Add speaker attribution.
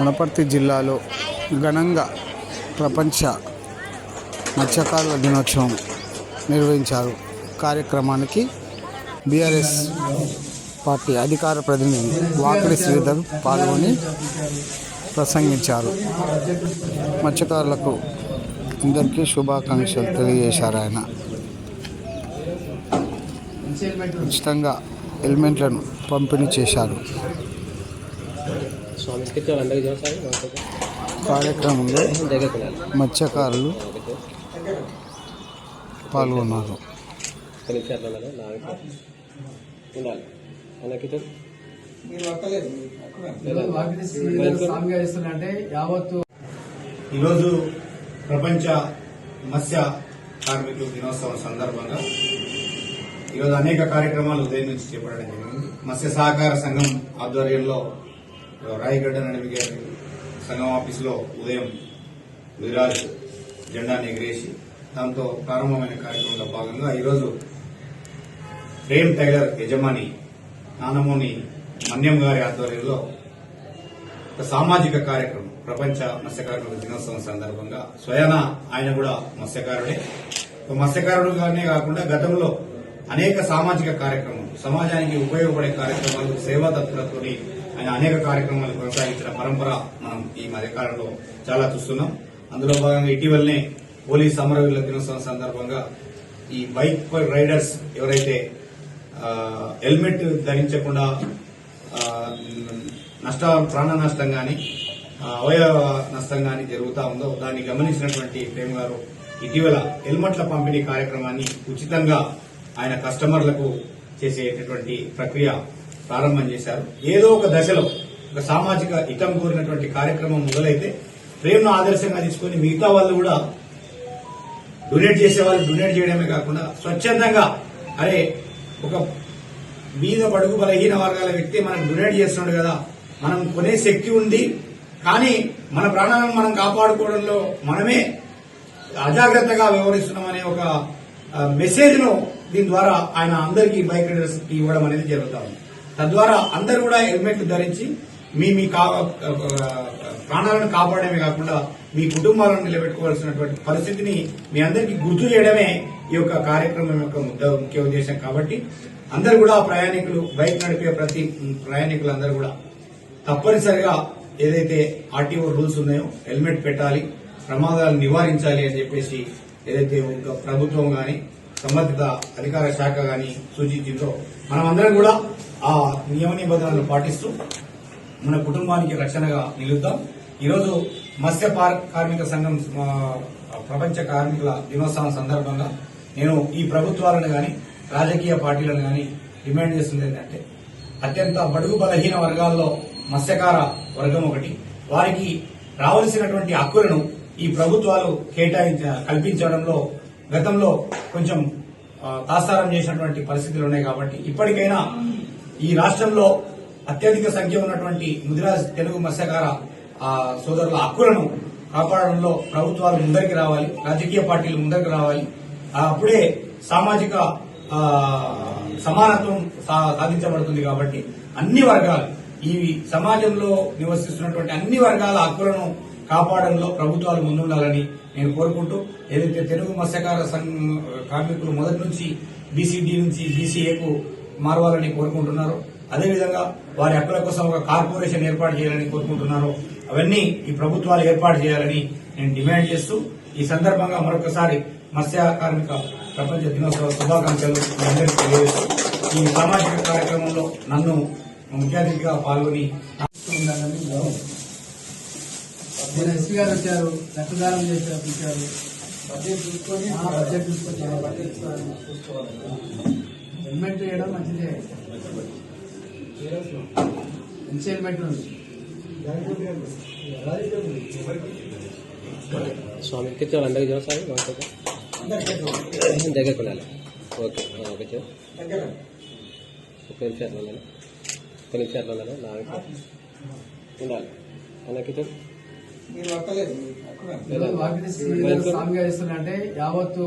Speaker 1: వనపర్తి జిల్లాలో ఘనంగా ప్రపంచ మత్స్యకారుల దినోత్సవం నిర్వహించారు. కార్యక్రమానికి బీఆర్ఎస్ పార్టీ అధికార ప్రతినిధి వాకిలి శ్రీధర్ పాల్గొని ప్రసంగించారు. మత్స్యకారులకు అందరికీ శుభాకాంక్షలు తెలియజేశారు. ఆయన ఉచితంగా హెల్మెట్లను పంపిణీ చేశారు. కార్యక్రమంలో మత్స్యకారులు పాల్గొన్నారు.
Speaker 2: ఈరోజు ప్రపంచ మత్స్య కార్మికుల దినోత్సవం సందర్భంగా ఈరోజు అనేక కార్యక్రమాలు ఉదయం నుంచి చేపట్టడం జరిగింది. మత్స్య సహకార సంఘం ఆధ్వర్యంలో రాయగడ్డ నడిమి గారి సంఘం ఆఫీసులో ఉదయం గుజరాత్ జెండాను ఎగిరేసి దాంతో ప్రారంభమైన కార్యక్రమంలో భాగంగా ఈరోజు ప్రేమ్ టైలర్ యజమాని నానమోని మన్యం గారి ఆధ్వర్యంలో ఒక సామాజిక కార్యక్రమం ప్రపంచ మత్స్యకారుల దినోత్సవం సందర్భంగా స్వయాన ఆయన కూడా మత్స్యకారుడే. మత్స్యకారుడుగానే కాకుండా గతంలో అనేక సామాజిక కార్యక్రమాలు, సమాజానికి ఉపయోగపడే కార్యక్రమాలు, సేవా తత్పరతో ఆయన అనేక కార్యక్రమాలు కొనసాగించిన పరంపర మనం ఈ మధ్యకాలంలో చాలా చూస్తున్నాం. అందులో భాగంగా ఇటీవలనే పోలీస్ అమరవీరుల దినోత్సవం సందర్భంగా ఈ బైక్ రైడర్స్ ఎవరైతే హెల్మెట్ ధరించకుండా ప్రాణ నష్టం గాని అవయవ నష్టం గాని జరుగుతా ఉందో దాన్ని గమనించినటువంటి ప్రేమ్ గారు ఇటీవల హెల్మెట్ల పంపిణీ కార్యక్రమాన్ని ఉచితంగా ఆయన కస్టమర్లకు చేసేటటువంటి ప్రక్రియ ప్రారంభం చేశారు. ఏదో ఒక దశలో ఒక సామాజిక హితం కోరినటువంటి కార్యక్రమం మొదలైతే ప్రేమ్ను ఆదర్శంగా తీసుకుని మిగతా వాళ్ళు కూడా డొనేట్ చేసే వాళ్ళు డొనేట్ చేయడమే కాకుండా స్వచ్ఛందంగా అరే ఒక బీద బడుగు బలహీన వర్గాల వ్యక్తి మనకు డొనేట్ చేస్తున్నాడు కదా, మనం కొనే శక్తి ఉంది కానీ మన ప్రాణాలను మనం కాపాడుకోవడంలో మనమే అజాగ్రత్తగా వ్యవహరిస్తున్నామనే ఒక మెసేజ్ ను దీని ద్వారా ఆయన అందరికీ బైక్ రైడర్స్ కి ఇవ్వడం అనేది జరుగుతా ఉంది. తద్వారా అందరూ కూడా హెల్మెట్లు ధరించి మీ ప్రాణాలను కాపాడమే కాకుండా మీ కుటుంబాలను నిలబెట్టుకోవాల్సినటువంటి పరిస్థితిని మీ అందరికీ గుర్తు చేయడమే ఈ యొక్క కార్యక్రమం యొక్క ముఖ్య ఉద్దేశం. కాబట్టి అందరూ కూడా ప్రయాణికులు, బైక్ నడిపే ప్రతి ప్రయాణికులందరూ కూడా తప్పనిసరిగా ఏదైతే ఆర్టీఓ రూల్స్ ఉన్నాయో హెల్మెట్ పెట్టాలి, ప్రమాదాలు నివారించాలి అని చెప్పేసి ఏదైతే ప్రభుత్వం గాని సంబంధిత అధికార శాఖ గాని సూచించిందో మనమందరం కూడా ఆ నియమ నిబంధనలు పాటిస్తూ మన కుటుంబానికి రక్షణగా నిలుద్దాం. ఈరోజు మత్స్య కార్మిక సంఘం ప్రపంచ కార్మికుల దినోత్సవం సందర్భంగా నేను ఈ ప్రభుత్వాలను గాని రాజకీయ పార్టీలను గాని డిమాండ్ చేస్తుంది ఏంటంటే అత్యంత బడుగు బలహీన వర్గాల్లో మత్స్యకార వర్గం ఒకటి, వారికి రావాల్సినటువంటి హక్కులను ఈ ప్రభుత్వాలు కల్పించడంలో గతంలో కొంచెం తాసారం చేసినటువంటి పరిస్థితులు ఉన్నాయి. కాబట్టి ఇప్పటికైనా ఈ రాష్ట్రంలో అత్యధిక సంఖ్య ఉన్నటువంటి ముదిరాజ్ తెలుగు మత్స్యకార సోదరుల హక్కులను కాపాడడంలో ప్రభుత్వాలు ముందరికి రావాలి, రాజకీయ పార్టీలు ముందరికి రావాలి. అప్పుడే సామాజిక సమానత్వం సాధించబడుతుంది. కాబట్టి అన్ని వర్గాలు, ఈ సమాజంలో నివసిస్తున్నటువంటి అన్ని వర్గాల హక్కులను కాపాడంలో ప్రభుత్వాలు ముందుండాలని నేను కోరుకుంటూ, ఏదైతే తెలుగు మత్స్యకార కార్మికులు మొదటి నుంచి బీసీడీ నుంచి బీసీఏకు మారవాలని కోరుకుంటున్నారో, అదేవిధంగా వారి హక్కుల కోసం ఒక కార్పొరేషన్ ఏర్పాటు చేయాలని కోరుకుంటున్నారో అవన్నీ ఈ ప్రభుత్వాలు ఏర్పాటు చేయాలని నేను డిమాండ్ చేస్తూ ఈ సందర్భంగా మరొకసారి మత్స్య కార్మిక ప్రపంచ దినోత్సవ శుభాకాంక్షలు అందరికీ తెలియజేస్తూ ఈ సామాజిక కార్యక్రమంలో నన్ను ముఖ్య అతిథిగా పాల్గొని
Speaker 3: ఎస్పీ గారు వచ్చారు, రక్తదానం చేశారు, బడ్జెట్ చూసుకొని హెల్మెట్ వేయడం మంచిదే. మంచి హెల్మెట్ ఉంది.
Speaker 4: स्वामी कितने अंदर जाओ सारे वहाँ तक जगह को डाला. ओके ओके चलो कोई चार लोग ना ఉండాలి అలాగే
Speaker 3: మీరు స్వామిగా ఇస్తున్నా అంటే యావత్తు